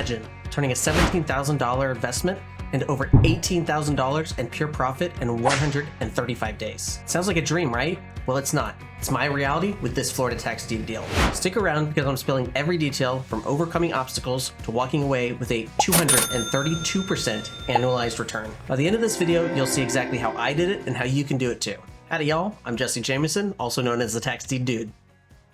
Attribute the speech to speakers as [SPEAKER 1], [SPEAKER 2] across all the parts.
[SPEAKER 1] Imagine turning a $17,000 investment into over $18,000 in pure profit in 135 days. Sounds like a dream, right? Well, it's not. It's my reality with this Florida tax deed deal. Stick around because I'm spilling every detail from overcoming obstacles to walking away with a 232% annualized return. By the end of this video, you'll see exactly how I did it and how you can do it too. Howdy y'all, I'm Jesse Jameson, also known as the Tax Deed Dude.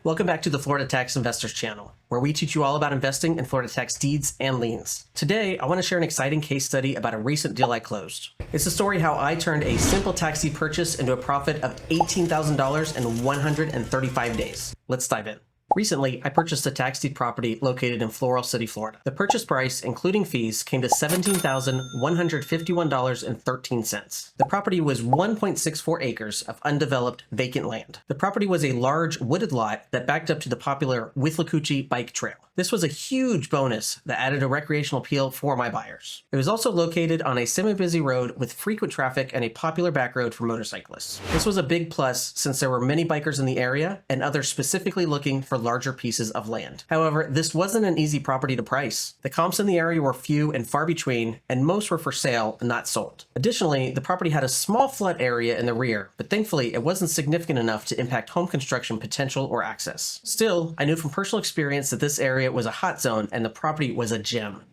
[SPEAKER 1] Welcome back to the Florida Tax Investors channel, where we teach you all about investing in Florida tax deeds and liens. Today, I want to share an exciting case study about a recent deal I closed. It's a story how I turned a simple tax deed purchase into a profit of $18,000 in 135 days. Let's dive in. Recently, I purchased a tax deed property located in Floral City, Florida. The purchase price, including fees, came to $17,151.13. The property was 1.64 acres of undeveloped vacant land. The property was a large wooded lot that backed up to the popular Withlacoochee bike trail. This was a huge bonus that added a recreational appeal for my buyers. It was also located on a semi-busy road with frequent traffic and a popular back road for motorcyclists. This was a big plus since there were many bikers in the area and others specifically looking for larger pieces of land. However, this wasn't an easy property to price. The comps in the area were few and far between, and most were for sale and not sold. Additionally, the property had a small flood area in the rear, but thankfully it wasn't significant enough to impact home construction potential or access. Still, I knew from personal experience that this area was a hot zone and the property was a gem.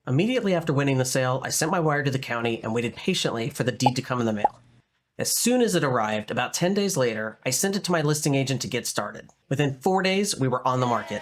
[SPEAKER 1] Immediately after winning the sale, I sent my wire to the county and waited patiently for the deed to come in the mail. As soon as it arrived, about 10 days later, I sent it to my listing agent to get started. Within 4 days, we were on the market.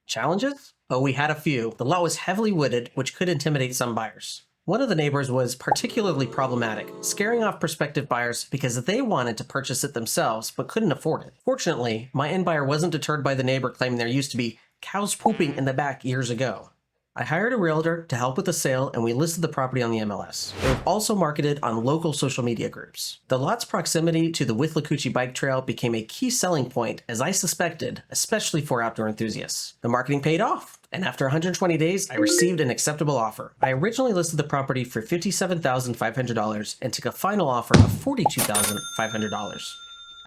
[SPEAKER 1] Challenges? Oh, we had a few. The lot was heavily wooded, which could intimidate some buyers. One of the neighbors was particularly problematic, scaring off prospective buyers because they wanted to purchase it themselves but couldn't afford it. Fortunately, my end buyer wasn't deterred by the neighbor claiming there used to be cows pooping in the back years ago. I hired a realtor to help with the sale and we listed the property on the MLS. It was also marketed on local social media groups. The lot's proximity to the Withlacoochee bike trail became a key selling point, as I suspected, especially for outdoor enthusiasts. The marketing paid off, and after 120 days, I received an acceptable offer. I originally listed the property for $57,500 and took a final offer of $42,500.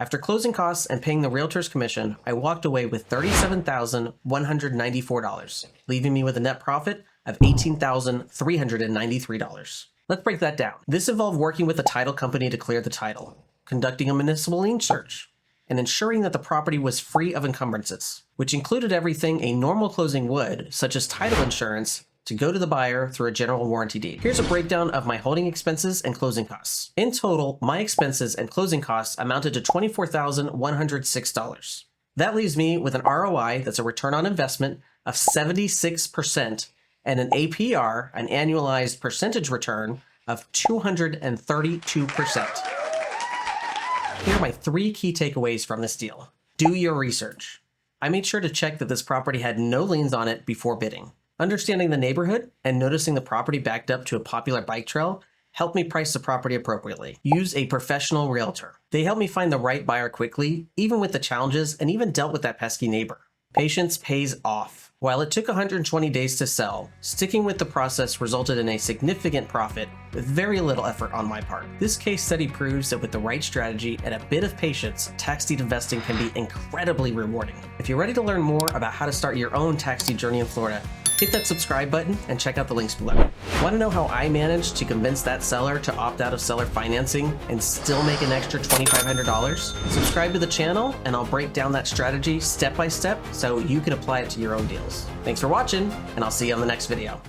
[SPEAKER 1] After closing costs and paying the realtor's commission, I walked away with $37,194, leaving me with a net profit of $18,393. Let's break that down. This involved working with the title company to clear the title, conducting a municipal lien search, and ensuring that the property was free of encumbrances, which included everything a normal closing would, such as title insurance, to go to the buyer through a general warranty deed. Here's a breakdown of my holding expenses and closing costs. In total, my expenses and closing costs amounted to $24,106. That leaves me with an ROI, that's a return on investment, of 76% and an APR, an annualized percentage return, of 232%. Here are my 3 key takeaways from this deal. Do your research. I made sure to check that this property had no liens on it before bidding. Understanding the neighborhood and noticing the property backed up to a popular bike trail helped me price the property appropriately. Use a professional realtor. They helped me find the right buyer quickly, even with the challenges, and even dealt with that pesky neighbor. Patience pays off. While it took 120 days to sell, sticking with the process resulted in a significant profit with very little effort on my part. This case study proves that with the right strategy and a bit of patience, tax deed investing can be incredibly rewarding. If you're ready to learn more about how to start your own tax deed journey in Florida, hit that subscribe button and check out the links below. Want to know how I managed to convince that seller to opt out of seller financing and still make an extra $2,500? Subscribe to the channel and I'll break down that strategy step by step so you can apply it to your own deals. Thanks for watching, and I'll see you on the next video.